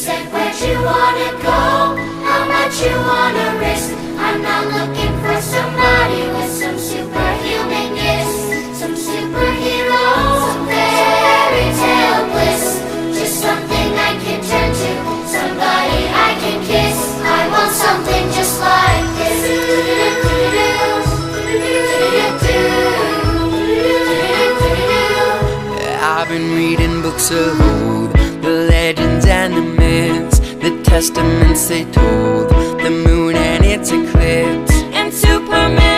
said, where'd you wanna go? How much you wanna risk? I'm not looking for somebody with some superhuman gifts, some superhero, some fairy tale bliss. Just something I can turn to, somebody I can kiss. I want something just like this. I've been reading books of old, the legends and the myths, the testaments they told, the moon and its eclipse, and Superman